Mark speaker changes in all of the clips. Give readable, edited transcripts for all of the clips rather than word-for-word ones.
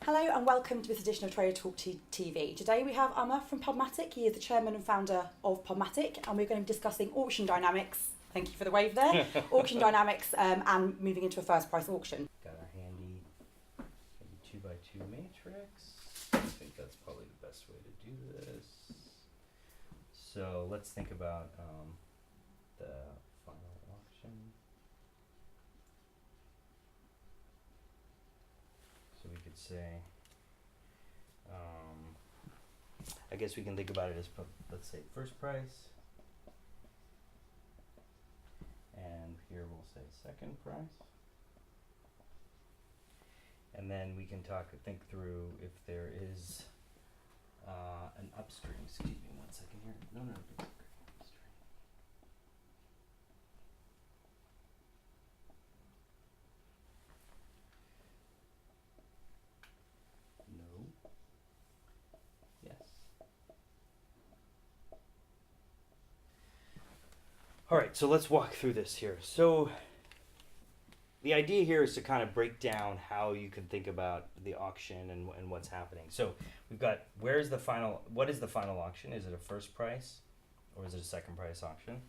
Speaker 1: Hello and welcome to this edition of Trader Talk TV. Today we have Amar from PubMatic. He is the chairman and founder of PubMatic, and we're going to be discussing auction dynamics. Thank you for the wave there. Auction dynamics and moving into a first price auction.
Speaker 2: Got a handy 2x2 matrix. I think that's probably the best way to do this. So let's think about the final auction. So we could say, I guess we can think about it as, let's say, first price. And here we'll say second price. And then we can think through if there is an upstream. Excuse me 1 second here. No, upstream. No. Yes. All right, so let's walk through this here. So the idea here is to kind of break down how you can think about the auction and what's happening. So we've got what is the final auction? Is it a first price or is it a second price auction?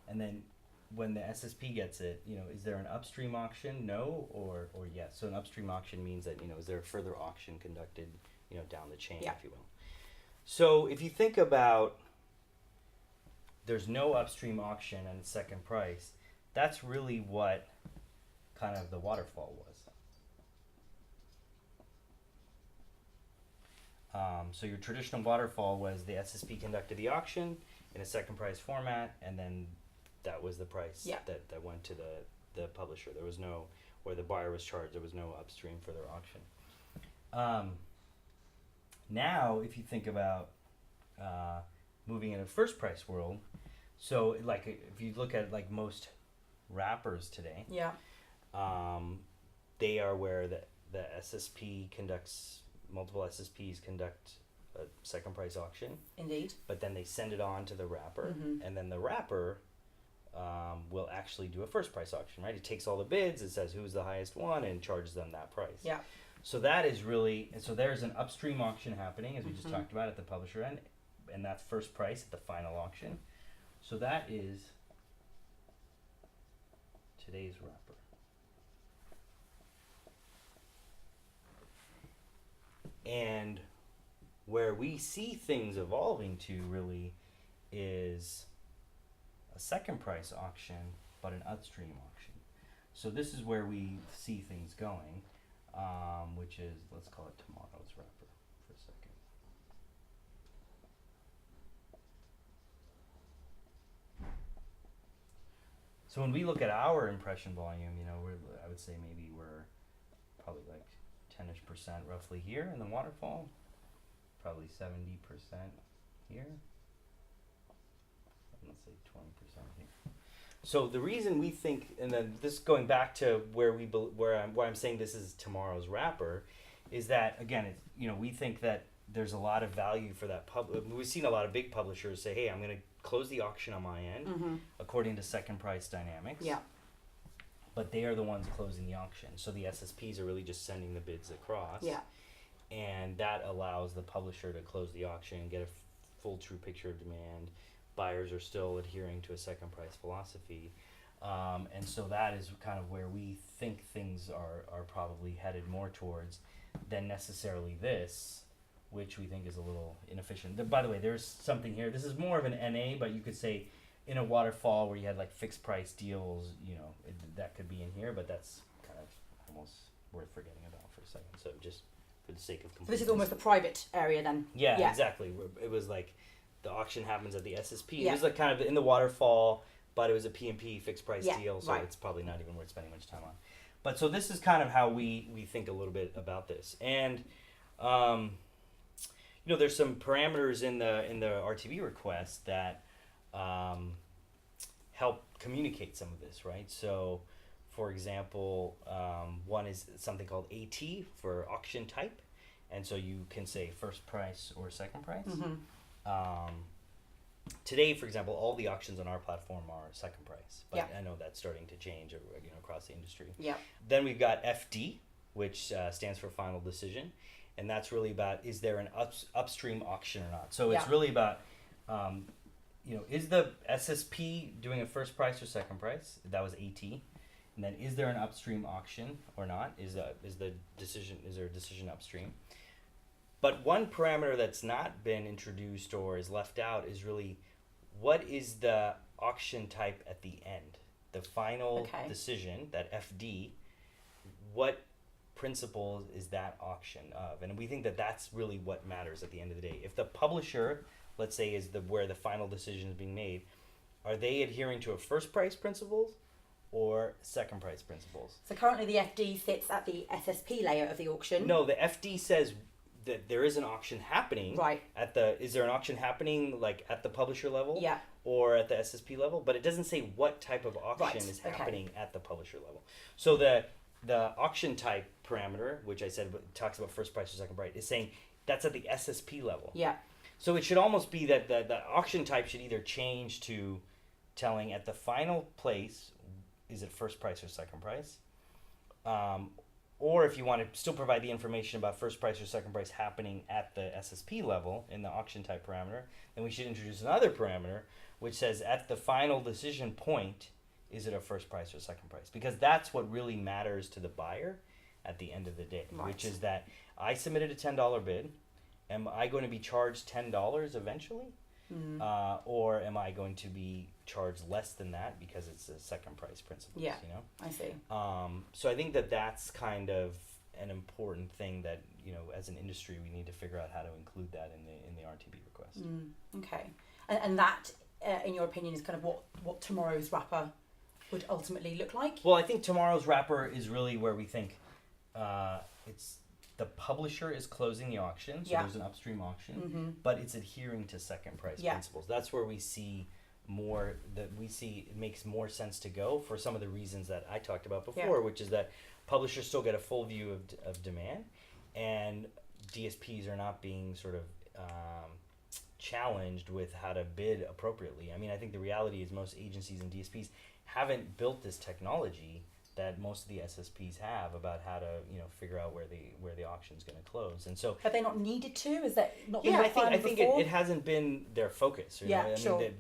Speaker 2: And then when the SSP gets it, is there an upstream auction? No or yes. So an upstream auction means that, is there a further auction conducted, down the chain, if you will. So if you think about there's no upstream auction and second price, that's really what kind of the waterfall was. So your traditional waterfall was the SSP conducted the auction in a second price format, and then that was the price that went to the publisher. There was no, or the buyer was charged, there was no upstream for their auction. Now, if you think about moving in a first price world, so like if you look at like most wrappers today, they are where the SSP conducts, multiple SSPs conduct a second price auction.
Speaker 1: Indeed.
Speaker 2: But then they send it on to the wrapper, and then the wrapper will actually do a first price auction, right? It takes all the bids, it says who's the highest one, and charges them that price.
Speaker 1: Yeah.
Speaker 2: So that is really, and so there's an upstream auction happening, as we just talked about, at the publisher end, and that's first price at the final auction. So that is today's wrapper. And where we see things evolving to really is a second price auction, but an upstream auction. So this is where we see things going, which is, let's call it tomorrow's wrapper for a second. So when we look at our impression volume, I would say maybe we're probably like 10-ish% roughly here in the waterfall, probably 70% here, and let's say 20% here. So the reason we think, and then this going back to where I'm saying this is tomorrow's wrapper, is that again, we think that there's a lot of value for that we've seen a lot of big publishers say, hey, I'm going to close the auction on my end according to second price dynamics.
Speaker 1: Yeah.
Speaker 2: But they are the ones closing the auction. So the SSPs are really just sending the bids across.
Speaker 1: Yeah.
Speaker 2: And that allows the publisher to close the auction and get a full true picture of demand. Buyers are still adhering to a second price philosophy. And so that is kind of where we think things are probably headed more towards than necessarily this, which we think is a little inefficient. By the way, there's something here. This is more of an NA, but you could say in a waterfall where you had like fixed price deals, that could be in here, but that's kind of almost worth forgetting about for a second. So just for the sake of completeness.
Speaker 1: So this is almost a private area then.
Speaker 2: Yeah, exactly. It was like the auction happens at the SSP.
Speaker 1: Yeah.
Speaker 2: It was like kind of in the waterfall, but it was a PMP fixed price deal, so
Speaker 1: right.
Speaker 2: It's probably not even worth spending much time on. But so this is kind of how we think a little bit about this. And there's some parameters in the RTV request that help communicate some of this, right? So, for example, one is something called AT for auction type, and so you can say first price or second price. Today, for example, all the auctions on our platform are second price, but I know that's starting to change across the industry.
Speaker 1: Yeah.
Speaker 2: Then we've got FD, which stands for final decision. And that's really about, is there an upstream auction or not? So it's really about, is the SSP doing a first price or second price? That was AT. And then is there an upstream auction or not? Is there a decision upstream? But one parameter that's not been introduced or is left out is really, what is the auction type at the end? The final decision, that FD, what principle is that auction of? And we think that that's really what matters at the end of the day. If the publisher, let's say, is where the final decision is being made, are they adhering to a first price principles or second price principles?
Speaker 1: So currently the FD sits at the SSP layer of the auction.
Speaker 2: No, the FD says that there is an auction happening.
Speaker 1: Right.
Speaker 2: Is there an auction happening like at the publisher level?
Speaker 1: Yeah.
Speaker 2: Or at the SSP level? But it doesn't say what type of auction is happening at the publisher level. So the auction type parameter, which I said talks about first price or second price, is saying that's at the SSP level.
Speaker 1: Yeah.
Speaker 2: So it should almost be that the auction type should either change to telling at the final place, is it first price or second price? Or if you want to still provide the information about first price or second price happening at the SSP level in the auction type parameter, then we should introduce another parameter which says at the final decision point, is it a first price or second price? Because that's what really matters to the buyer at the end of the day, which is that I submitted a $10 bid. Am I going to be charged $10 eventually? Or am I going to be charged less than that because it's a second price principle?
Speaker 1: Yeah, I see.
Speaker 2: So I think that that's kind of an important thing that, as an industry, we need to figure out how to include that in the RTB request.
Speaker 1: Okay. And that, in your opinion, is kind of what tomorrow's wrapper would ultimately look like?
Speaker 2: Well, I think tomorrow's wrapper is really where we think it's the publisher is closing the auction, so there's an upstream auction, but it's adhering to second price principles. That's where we see it makes more sense to go for some of the reasons that I talked about before, which is that publishers still get a full view of demand, and DSPs are not being sort of challenged with how to bid appropriately. I mean, I think the reality is most agencies and DSPs haven't built this technology that most of the SSPs have about how to figure out where the auction's going to close. And so
Speaker 1: have they not needed to? Is that not been
Speaker 2: I think
Speaker 1: before?
Speaker 2: it hasn't been their focus.
Speaker 1: Sure.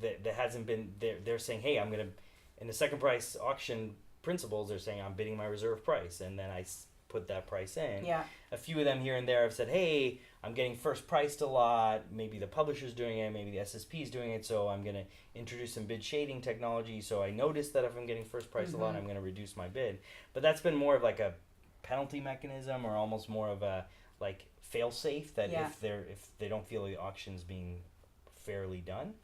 Speaker 2: There hasn't been. They're saying, hey, I'm going to, in the second price auction principles, they're saying I'm bidding my reserve price, and then I put that price in.
Speaker 1: Yeah.
Speaker 2: A few of them here and there have said, hey, I'm getting first priced a lot. Maybe the publisher's doing it. Maybe the SSP's doing it. So I'm going to introduce some bid shading technology. So I notice that if I'm getting first priced a lot, I'm going to reduce my bid. But that's been more of like a penalty mechanism, or almost more of a like fail safe that if they don't feel the auction's being fairly done.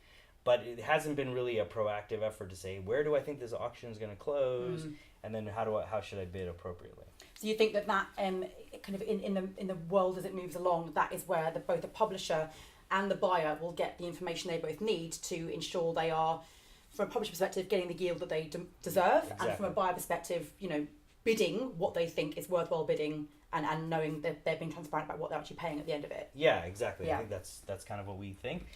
Speaker 2: But it hasn't been really a proactive effort to say, where do I think this auction is going to close, and then how should I bid appropriately?
Speaker 1: So you think that kind of in the world as it moves along, that is where both the publisher and the buyer will get the information they both need to ensure they are, from a publisher perspective, getting the yield that they deserve, and from a buyer perspective, bidding what they think is worthwhile bidding, and knowing that they're being transparent about what they're actually paying at the end of it. Yeah,
Speaker 2: exactly. Yeah. I think that's kind of what we think.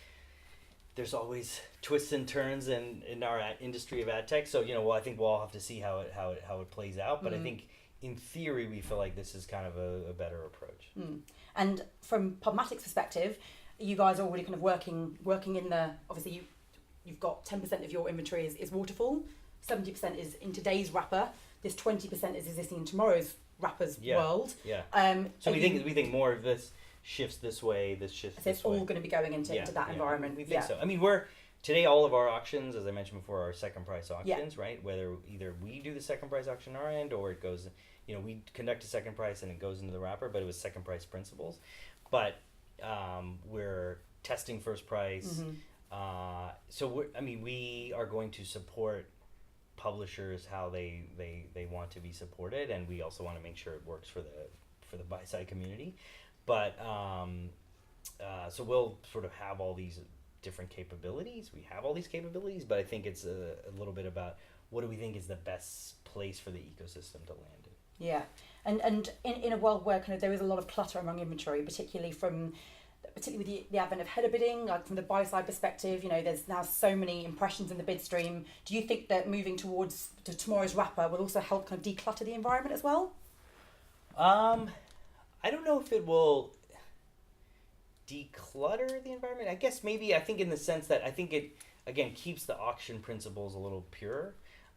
Speaker 2: There's always twists and turns in our industry of ad tech, so I think we'll all have to see how it plays out. But I think in theory we feel like this is kind of a better approach.
Speaker 1: And from PubMatic's perspective, you guys are already kind of working in the, obviously you've got 10% of your inventory is waterfall, 70% is in today's wrapper, this 20% is existing in tomorrow's wrappers world.
Speaker 2: Yeah. So we think more of this shifts this way, this shifts this way.
Speaker 1: It's all going to be going into that environment.
Speaker 2: We think so. I mean, today all of our auctions, as I mentioned before, are second price auctions, right? Whether either we do the second price auction on our end, or it goes, we conduct a second price and it goes into the wrapper, but it was second price principles. But we're testing first price. So we are going to support publishers how they want to be supported, and we also want to make sure it works for the buy side community. But so we'll sort of have all these different capabilities. We have all these capabilities, but I think it's a little bit about what do we think is the best place for the ecosystem to land in.
Speaker 1: Yeah, and in a world where kind of there is a lot of clutter among inventory, particularly with the advent of header bidding, like from the buy side perspective, there's now so many impressions in the bid stream. Do you think that moving to tomorrow's wrapper will also help kind of declutter the environment as well?
Speaker 2: I don't know if it will declutter the environment. I guess maybe, I think in the sense that I think it, again, keeps the auction principles a little purer.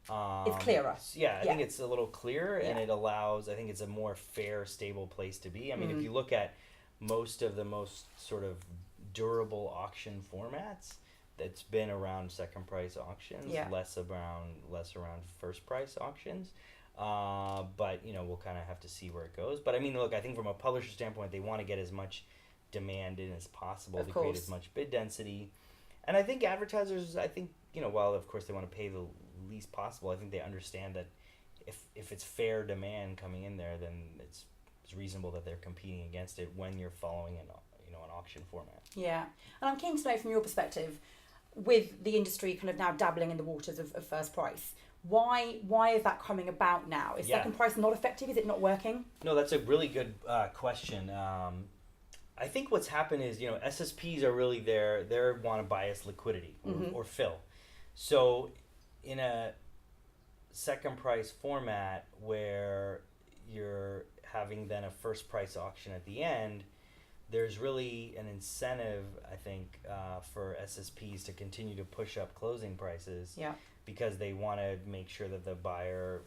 Speaker 1: It's clearer.
Speaker 2: I think it's a little clearer, and it allows, I think it's a more fair, stable place to be. I mean, if you look at most of the most sort of durable auction formats, that's been around second price auctions, less around first price auctions. But we'll kind of have to see where it goes. But I mean, look, I think from a publisher standpoint, they want to get as much demand in as possible to create as much bid density. And I think advertisers, while of course they want to pay the least possible, I think they understand that if it's fair demand coming in there, then it's reasonable that they're competing against it when you're following an auction format.
Speaker 1: Yeah, and I'm keen to know from your perspective, with the industry kind of now dabbling in the waters of first price, why is that coming about now? Is second price not effective? Is it not working?
Speaker 2: No, that's a really good question. I think what's happened is, SSPs are really there. They want to bias liquidity or fill. So in a second price format where you're having then a first price auction at the end, there's really an incentive, I think, for SSPs to continue to push up closing prices.
Speaker 1: Yeah.
Speaker 2: Because they want to make sure that the buyer,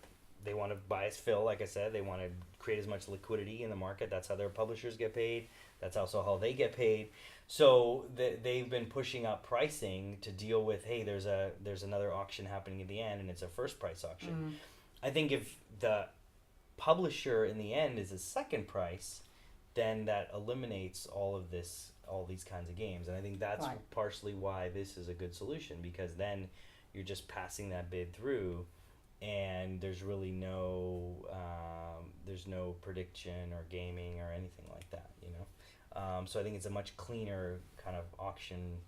Speaker 2: they want to bias fill, like I said, they want to create as much liquidity in the market. That's how their publishers get paid. That's also how they get paid. So they've been pushing up pricing to deal with, hey, there's another auction happening at the end, and it's a first price auction. I think if the publisher in the end is a second price, then that eliminates all these kinds of games. And I think that's partially why this is a good solution, because then you're just passing that bid through, and there's really no prediction or gaming or anything like that, so I think it's a much cleaner kind of auction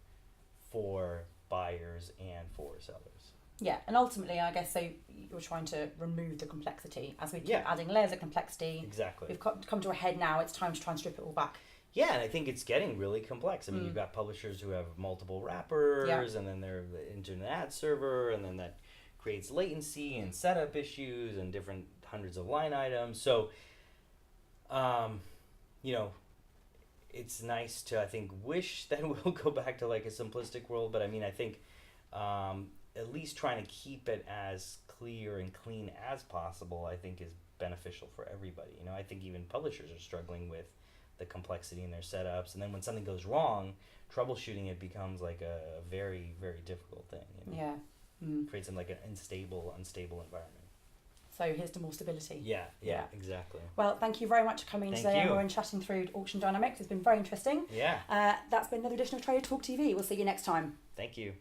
Speaker 2: for buyers and for sellers.
Speaker 1: Yeah, and ultimately, I guess, so you're trying to remove the complexity as we keep adding layers of complexity.
Speaker 2: Exactly.
Speaker 1: We've come to a head now. It's time to try and strip it all back.
Speaker 2: Yeah, and I think it's getting really complex. I mean, you've got publishers who have multiple wrappers, and then they're into an ad server, and then that creates latency and setup issues and different hundreds of line items. So, it's nice to, I think, wish that we'll go back to like a simplistic world. But I mean, I think at least trying to keep it as clear and clean as possible, I think, is beneficial for everybody. I think even publishers are struggling with the complexity in their setups, and then when something goes wrong, troubleshooting it becomes like a very, very difficult thing.
Speaker 1: Yeah.
Speaker 2: Creates like an unstable environment.
Speaker 1: So here's to more stability.
Speaker 2: Yeah, exactly.
Speaker 1: Well, thank you very much for coming today, Amar, and chatting through auction dynamics. It's been very interesting.
Speaker 2: Yeah.
Speaker 1: That's been another edition of Trader Talk TV. We'll see you next time.
Speaker 2: Thank you.